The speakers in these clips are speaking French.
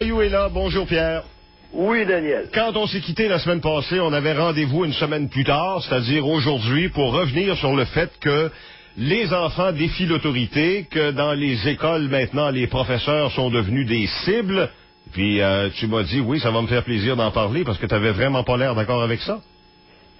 Caillou est là. Bonjour, Pierre. Oui, Daniel. Quand on s'est quitté la semaine passée, on avait rendez-vous une semaine plus tard, c'est-à-dire aujourd'hui, pour revenir sur le fait que les enfants défient l'autorité, que dans les écoles, maintenant, les professeurs sont devenus des cibles. Puis tu m'as dit, oui, ça va me faire plaisir d'en parler, parce que tu n'avais vraiment pas l'air d'accord avec ça.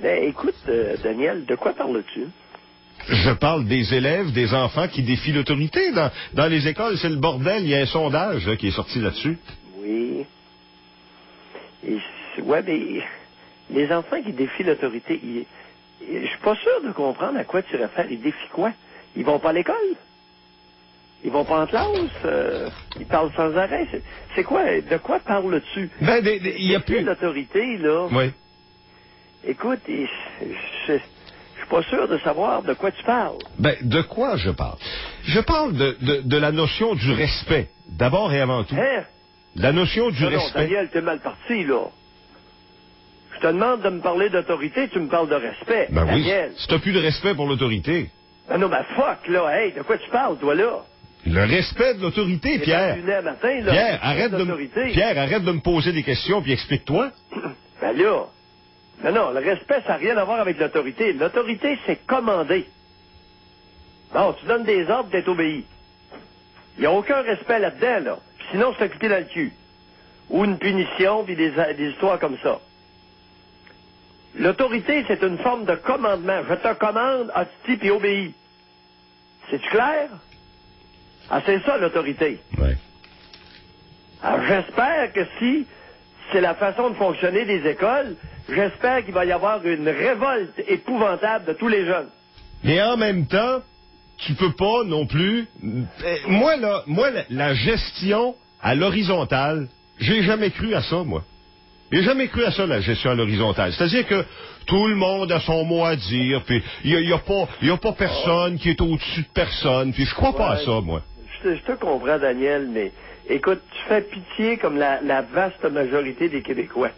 Ben, écoute, Daniel, de quoi parles-tu? Je parle des élèves, des enfants qui défient l'autorité. Dans les écoles, c'est le bordel. Il y a un sondage qui est sorti là-dessus. Oui. Ouais, mais les enfants qui défient l'autorité, je suis pas sûr de comprendre à quoi tu réfères. Ils défient quoi? Ils vont pas à l'école? Ils vont pas en classe? Ils parlent sans arrêt? C'est quoi? De quoi parles-tu? Ben, il y a plus l'autorité, là. Oui. Écoute, je suis pas sûr de savoir de quoi tu parles. Ben, de quoi je parle? Je parle de la notion du respect, d'abord et avant tout. Hein? La notion du respect. Non, Daniel, t'es mal parti, là. Je te demande de me parler d'autorité, tu me parles de respect. Ben Daniel. oui, si t'as plus de respect pour l'autorité. Ben non, ben fuck, là, hey, de quoi tu parles, toi, là? Le respect de l'autorité, Pierre. Matin, là, Pierre, arrête de me poser des questions, puis explique-toi. Ben là, non, le respect, ça n'a rien à voir avec l'autorité. L'autorité, c'est commander. Bon, tu donnes des ordres, t'es obéi. Il n'y a aucun respect là-dedans, là. Puis sinon, c'est un coup dans le cul. Ou une punition, puis des histoires comme ça. L'autorité, c'est une forme de commandement. Je te commande, hostie, puis obéis. C'est-tu clair? Ah, c'est ça, l'autorité. Oui. Alors, j'espère que si c'est la façon de fonctionner des écoles, j'espère qu'il va y avoir une révolte épouvantable de tous les jeunes. Mais en même temps, tu peux pas non plus... Moi, la gestion à l'horizontale, j'ai jamais cru à ça, moi. J'ai jamais cru à ça, la gestion à l'horizontale. C'est-à-dire que tout le monde a son mot à dire, puis il y a pas personne qui est au-dessus de personne, puis je crois pas à ça, moi. Je te comprends, Daniel, mais écoute, tu fais pitié comme la vaste majorité des Québécois.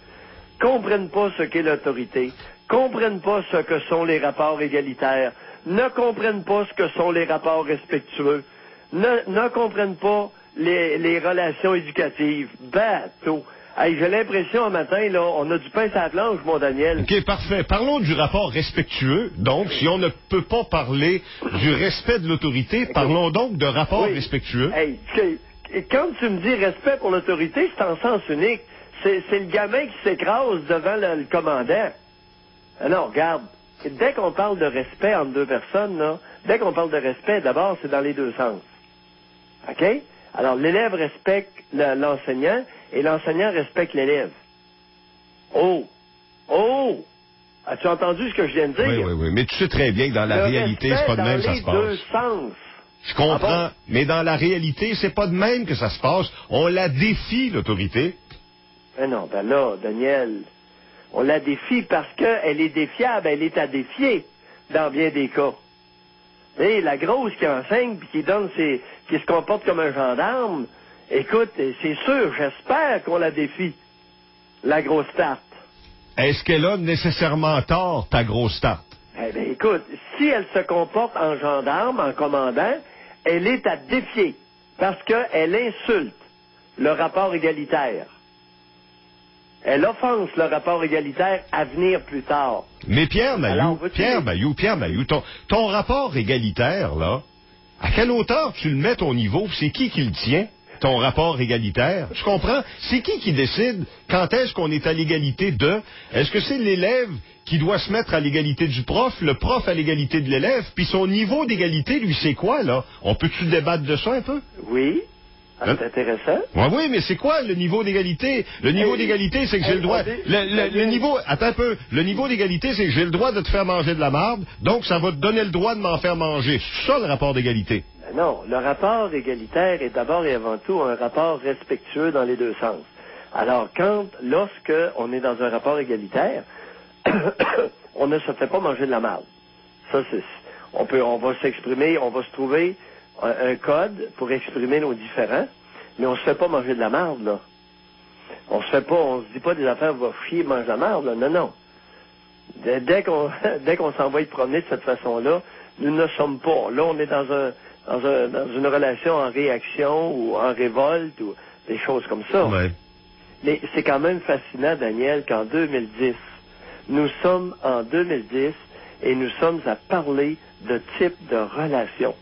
Comprennent pas ce qu'est l'autorité, comprennent pas ce que sont les rapports égalitaires, ne comprennent pas ce que sont les rapports respectueux, ne comprennent pas les relations éducatives. Bateau. Hey, j'ai l'impression, un matin, là, on a du pain sur la planche, mon Daniel. OK, parfait. Parlons du rapport respectueux. Donc, si on ne peut pas parler du respect de l'autorité, parlons donc de rapport respectueux. Hey, quand tu me dis respect pour l'autorité, c'est en sens unique. C'est le gamin qui s'écrase devant le commandant. Non, regarde. Dès qu'on parle de respect entre deux personnes, là, dès qu'on parle de respect, d'abord, c'est dans les deux sens. OK? Alors, l'élève respecte l'enseignant et l'enseignant respecte l'élève. Oh! As-tu entendu ce que je viens de dire? Oui. Mais tu sais très bien que dans la réalité, c'est pas de même que ça se passe. Dans les deux sens. Je comprends. Mais dans la réalité, c'est pas de même que ça se passe. On la défie, l'autorité. Ben non, ben là, Daniel, on la défie parce qu'elle est défiable, elle est à défier dans bien des cas. Et la grosse qui enseigne puis qui se comporte comme un gendarme, écoute, c'est sûr, j'espère qu'on la défie, la grosse tarte. Est-ce qu'elle a nécessairement tort, ta grosse tarte? Eh bien, écoute, si elle se comporte en gendarme, en commandant, elle est à défier parce qu'elle insulte le rapport égalitaire. Elle offense le rapport égalitaire à venir plus tard. Mais Pierre Mailloux, ton rapport égalitaire, là, à quelle hauteur tu le mets ton niveau? C'est qui le tient, ton rapport égalitaire? Tu comprends? C'est qui décide quand est-ce qu'on est à l'égalité de? Est-ce que c'est l'élève qui doit se mettre à l'égalité du prof, le prof à l'égalité de l'élève, puis son niveau d'égalité, lui, c'est quoi, là? On peut-tu débattre de ça un peu? Oui. C'est intéressant. Oui, mais c'est quoi le niveau d'égalité? Le niveau d'égalité, c'est que j'ai le droit... Attends un peu. Le niveau d'égalité, c'est que j'ai le droit de te faire manger de la marde, donc ça va te donner le droit de m'en faire manger. C'est ça, le rapport d'égalité. Non, le rapport égalitaire est d'abord et avant tout un rapport respectueux dans les deux sens. Alors, lorsque on est dans un rapport égalitaire, on ne se fait pas manger de la marde. Ça, on va s'exprimer, on va se trouver un code pour exprimer nos différends, mais on se fait pas manger de la marde, là. On se dit pas des affaires, va chier, mange de la marde, là. Non. Dès qu'on s'envoie de promener de cette façon-là, nous ne sommes pas. Là, on est dans une relation en réaction ou en révolte. des choses comme ça. Ouais. Mais c'est quand même fascinant, Daniel, qu'en 2010, nous sommes en 2010 et nous sommes à parler de type de relation.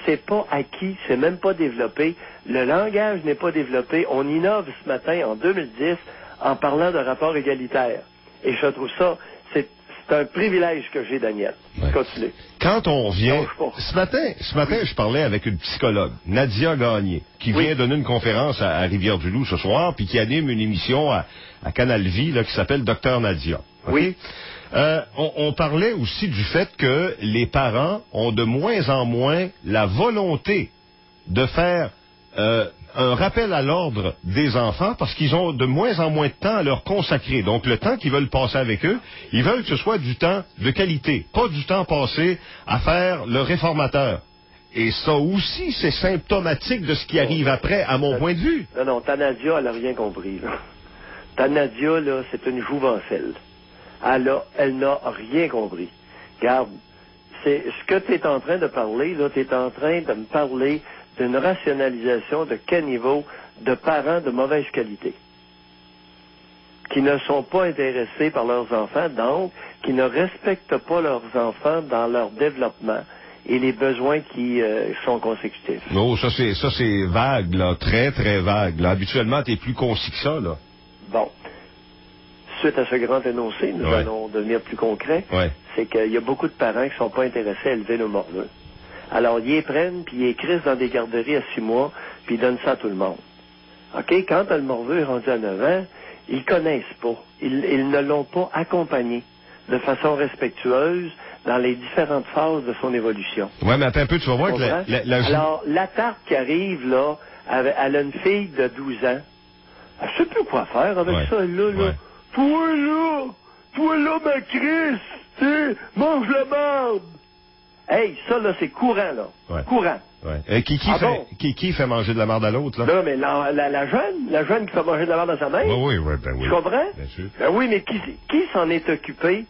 C'est pas acquis, c'est même pas développé. Le langage n'est pas développé. On innove ce matin, en 2010, en parlant de rapport égalitaire. Et je trouve ça, c'est un privilège que j'ai, Daniel. Ouais. Continue. Quand on vient... Ce matin, je parlais avec une psychologue, Nadia Gagné, qui vient donner une conférence à Rivière-du-Loup ce soir, puis qui anime une émission à Canal Vie là, qui s'appelle Docteur Nadia. Okay? Oui. On parlait aussi du fait que les parents ont de moins en moins la volonté de faire un rappel à l'ordre des enfants parce qu'ils ont de moins en moins de temps à leur consacrer. Donc, le temps qu'ils veulent passer avec eux, ils veulent que ce soit du temps de qualité, pas du temps passé à faire le réformateur. Et ça aussi, c'est symptomatique de ce qui arrive après, à mon point de vue. Non, ta Nadia, elle n'a rien compris. Là. Ta Nadia, là, c'est une jouvencelle. Elle n'a rien compris. Regarde, c'est ce que tu es en train de parler, là, tu es en train de me parler d'une rationalisation de quel niveau de parents de mauvaise qualité, qui ne sont pas intéressés par leurs enfants, donc qui ne respectent pas leurs enfants dans leur développement et les besoins qui sont consécutifs. Oh, ça c'est vague, là, très, très vague. Là. Habituellement, tu es plus concis que ça, là. Bon. Suite à ce grand énoncé, nous allons devenir plus concrets. Ouais. C'est qu'il y a beaucoup de parents qui ne sont pas intéressés à élever nos morveux. Alors, ils les prennent, puis ils les crissent dans des garderies à 6 mois, puis ils donnent ça à tout le monde. OK? Quand le morveux est rendu à 9 ans, ils connaissent pas. Ils ne l'ont pas accompagné de façon respectueuse dans les différentes phases de son évolution. Oui, mais attends un peu, tu vas voir que Alors, la tarte qui arrive, là, elle a une fille de 12 ans. Elle ne sait plus quoi faire avec ça, là. Ouais. Toi là, ma Chris, tu sais, mange la marde. Hey, ça, là, c'est courant, là. Ouais. Courant. Ouais. Qui fait manger de la marde à l'autre, là? Non, mais la jeune qui fait manger de la marde à sa mère. Oui. Tu comprends? Bien sûr. Ben oui, mais qui s'en est occupé?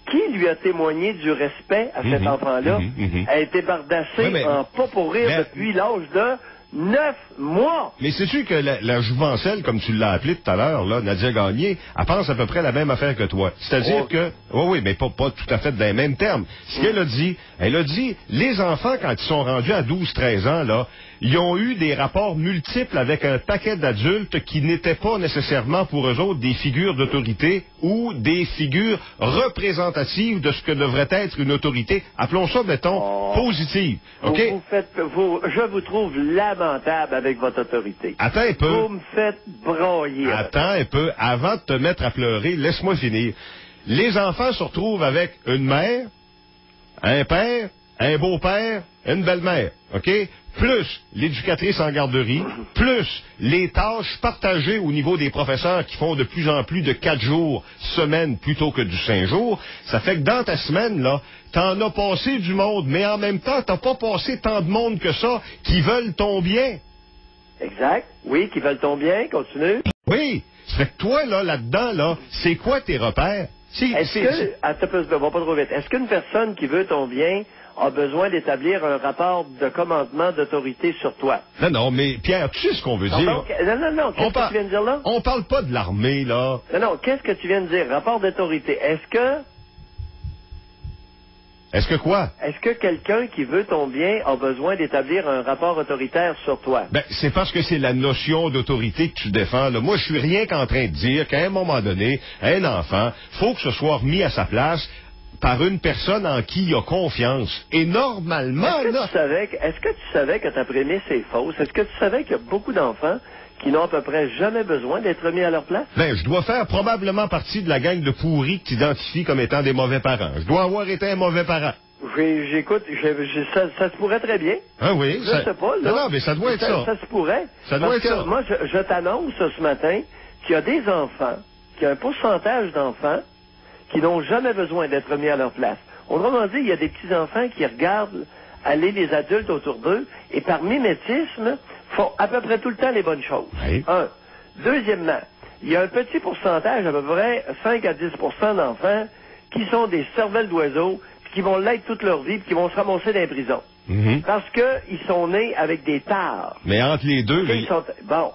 Qui lui a témoigné du respect à cet enfant-là? Elle a été bardassée en pas pour rire depuis l'âge de 9 mois! Mais sais-tu que la jouvencelle, comme tu l'as appelée tout à l'heure, là, Nadia Gagné, elle pense à peu près la même affaire que toi. C'est-à-dire que... Oui, mais pas tout à fait dans les mêmes termes. Ce qu'elle a dit, les enfants, quand ils sont rendus à 12-13 ans, là, ils ont eu des rapports multiples avec un paquet d'adultes qui n'étaient pas nécessairement pour eux autres des figures d'autorité ou des figures représentatives de ce que devrait être une autorité. Appelons ça, mettons, positive. OK? Je vous trouve lamentable avec votre autorité. Attends un peu. Vous me faites broyer. Attends un peu. Avant de te mettre à pleurer, laisse-moi finir. Les enfants se retrouvent avec une mère, un père, un beau-père, une belle-mère. OK? Plus l'éducatrice en garderie, plus les tâches partagées au niveau des professeurs qui font de plus en plus de 4 jours semaine plutôt que du 5 jours, ça fait que dans ta semaine, là, t'en as passé du monde, mais en même temps, t'as pas passé tant de monde que ça qui veulent ton bien. Exact. Oui, qui veulent ton bien. Continue. Oui. Ça fait que toi, là-dedans, là, c'est quoi tes repères? Va pas trop vite. Est-ce qu'une personne qui veut ton bien a besoin d'établir un rapport de commandement d'autorité sur toi? Non, mais Pierre, tu sais ce qu'on veut dire. Non, qu'est-ce que tu viens de dire là? On parle pas de l'armée, là. Non, qu'est-ce que tu viens de dire? Rapport d'autorité. Est-ce que quoi? Est-ce que quelqu'un qui veut ton bien a besoin d'établir un rapport autoritaire sur toi? Ben, c'est parce que c'est la notion d'autorité que tu défends, là. Moi, je suis rien qu'en train de dire qu'à un moment donné, un enfant, faut que ce soit remis à sa place par une personne en qui il a confiance. Et normalement, Est-ce que tu savais que ta prémisse est fausse? Est-ce que tu savais qu'il y a beaucoup d'enfants qui n'ont à peu près jamais besoin d'être mis à leur place? Ben, je dois faire probablement partie de la gang de pourris que tu identifies comme étant des mauvais parents. Je dois avoir été un mauvais parent. J'écoute, ça se pourrait très bien. Ah oui? Je sais pas, là. Non, mais ça doit être ça. Ça se pourrait. Ça doit être ça. Moi, je t'annonce ce matin qu'il y a des enfants, qu'il y a un pourcentage d'enfants qui n'ont jamais besoin d'être mis à leur place. Autrement dit, il y a des petits-enfants qui regardent aller les adultes autour d'eux et par mimétisme, font à peu près tout le temps les bonnes choses. Oui. Deuxièmement, il y a un petit pourcentage, à peu près 5 à 10 d'enfants qui sont des cervelles d'oiseaux, qui vont l'être toute leur vie, puis qui vont se ramasser dans les prisons. Parce qu'ils sont nés avec des tares. Mais entre les deux,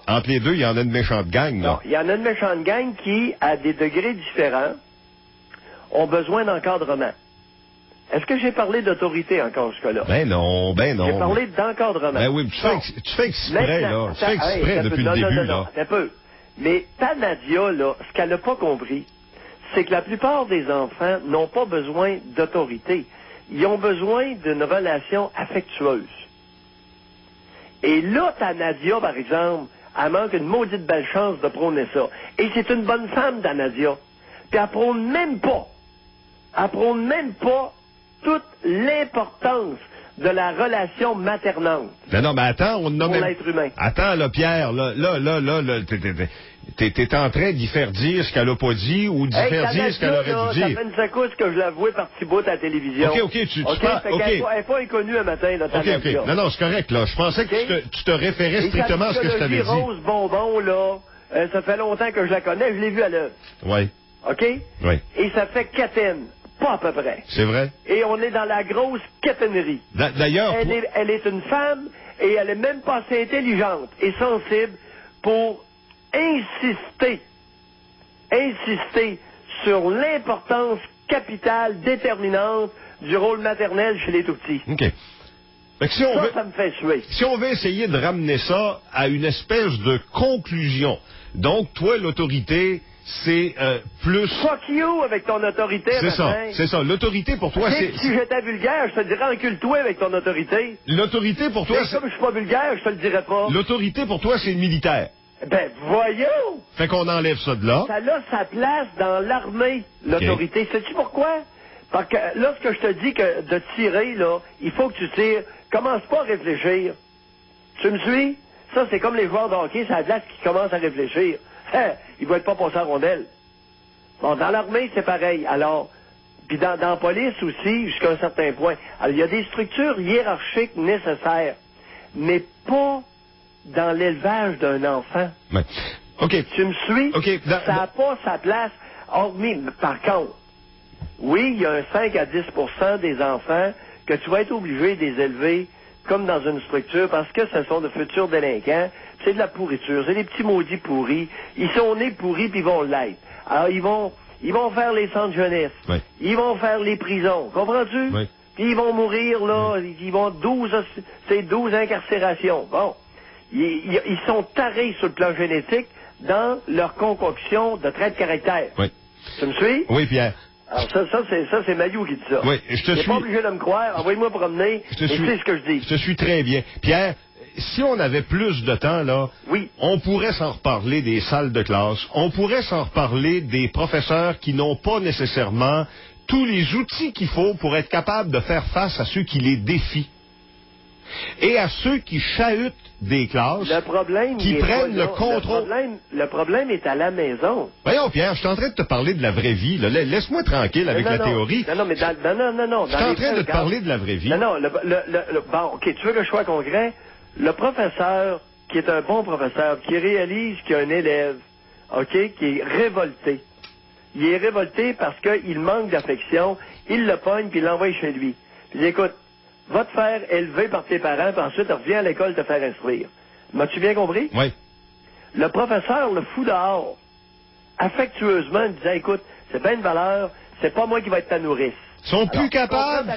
entre les deux, il y en a une méchante gang, là. Non, il y en a une méchante gang qui, à des degrés différents, ont besoin d'encadrement. Est-ce que j'ai parlé d'autorité encore jusque-là? Ben non. J'ai parlé d'encadrement. Ben oui, tu fais exprès, là. Tu fais exprès depuis le début, là. Un peu. Mais ta Nadia, là, ce qu'elle n'a pas compris, c'est que la plupart des enfants n'ont pas besoin d'autorité. Ils ont besoin d'une relation affectueuse. Et là, ta Nadia, par exemple, elle manque une maudite belle chance de prôner ça. Et c'est une bonne femme, ta Nadia. Puis elle prône même pas toute l'importance de la relation maternante. Non, mais attends, on pour l'être humain. Attends, là, Pierre, là, t'es en train d'y faire dire ce qu'elle a pas dit ou d'y faire dire ce qu'elle aurait dû dire. Ça fait une secousse que je l'ai avoué par petit bout à la télévision. OK, tu parles, OK. Elle n'est pas inconnue un matin, là, ta OK. Non, c'est correct, là. Je pensais que tu te référais strictement à ce que je t'avais dit. Rose Bonbon, là, ça fait longtemps que je la connais, je l'ai vue à l'œuvre. Oui. OK? Oui. Et ça fait quétaine. Pas à peu près. C'est vrai. Et on est dans la grosse quétainerie. D'ailleurs... Elle est une femme et elle est même pas assez intelligente et sensible pour insister sur l'importance capitale, déterminante du rôle maternel chez les tout-petits. OK. Fait que ça me fait suer. Si on veut essayer de ramener ça à une espèce de conclusion, donc toi, l'autorité... c'est plus... Fuck you avec ton autorité. C'est ça. L'autorité pour toi, c'est... Si j'étais vulgaire, je te dirais encule-toi avec ton autorité. L'autorité pour toi, c'est... comme je suis pas vulgaire, je te le dirais pas. L'autorité pour toi, c'est le militaire. Ben, voyons! Fait qu'on enlève ça de là. Ça a sa place dans l'armée, l'autorité. Okay. Sais-tu pourquoi? Parce que lorsque je te dis que de tirer, là, il faut que tu tires. Commence pas à réfléchir. Tu me suis? Ça, c'est comme les joueurs de hockey, c'est la place qui commence à réfléchir. Il va être pas passé à rondelle. Bon, dans l'armée, c'est pareil. Alors, puis dans la police aussi, jusqu'à un certain point. Alors, il y a des structures hiérarchiques nécessaires, mais pas dans l'élevage d'un enfant. Ouais. OK. Tu me suis? OK. Ça n'a pas sa place. Hormis, par contre, oui, il y a un 5 à 10 des enfants que tu vas être obligé de les élever comme dans une structure, parce que ce sont de futurs délinquants, c'est de la pourriture, c'est des petits maudits pourris, ils sont nés pourris puis ils vont l'être. Alors ils vont faire les centres jeunesse, ils vont faire les prisons, comprends-tu? Puis ils vont mourir là, ils vont 12 incarcérations. Bon, ils sont tarés sur le plan génétique dans leur concoction de traits de caractère. Tu me suis? Oui, Pierre. Alors ça c'est Mayou qui dit ça. Oui, je te suis. T'es pas obligé de me croire, envoyez-moi promener, et c'est ce que je dis. Je te suis très bien. Pierre, si on avait plus de temps, là, on pourrait s'en reparler des salles de classe, on pourrait s'en reparler des professeurs qui n'ont pas nécessairement tous les outils qu'il faut pour être capable de faire face à ceux qui les défient. Et à ceux qui chahutent des classes, qui prennent le contrôle. Le problème est à la maison. Voyons, Pierre, je suis en train de te parler de la vraie vie. Laisse-moi tranquille avec la théorie. Non. Je suis en train de te parler de la vraie vie. Non, bon, OK, tu veux que je sois concret? Le professeur, qui est un bon professeur, qui réalise qu'il y a un élève, OK, qui est révolté. Il est révolté parce qu'il manque d'affection, il le pogne, puis il l'envoie chez lui. Puis il dit, écoute, va te faire élever par tes parents, puis ensuite reviens à l'école te faire instruire. M'as-tu bien compris? Oui. Le professeur le fout dehors, affectueusement, il disait, écoute, c'est bien une valeur, c'est pas moi qui va être ta nourrice. Ils sont plus capables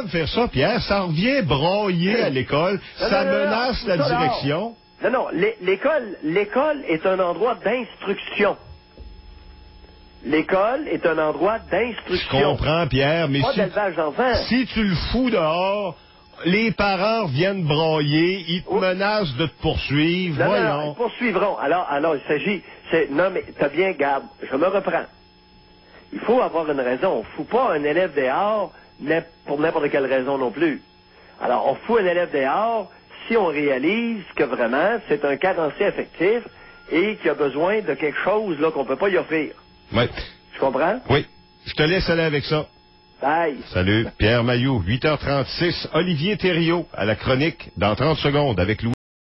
de faire ça, Pierre. Ça revient broyer à l'école, ça menace la direction. Non, l'école est un endroit d'instruction. L'école est un endroit d'instruction. Je comprends, Pierre, mais si tu le fous dehors, les parents viennent broyer, ils te menacent de te poursuivre, voyons. Non, ils poursuivront. Alors, il s'agit... Non, mais t'as bien, garde, je me reprends. Il faut avoir une raison. On ne fout pas un élève dehors pour n'importe quelle raison non plus. Alors, on fout un élève dehors si on réalise que vraiment, c'est un carencier affectif et qu'il a besoin de quelque chose là qu'on ne peut pas y offrir. Oui. Tu comprends? Oui. Je te laisse aller avec ça. Bye. Salut. Pierre Mailloux, 8h36. Olivier Thériault à la chronique dans 30 secondes avec Louis.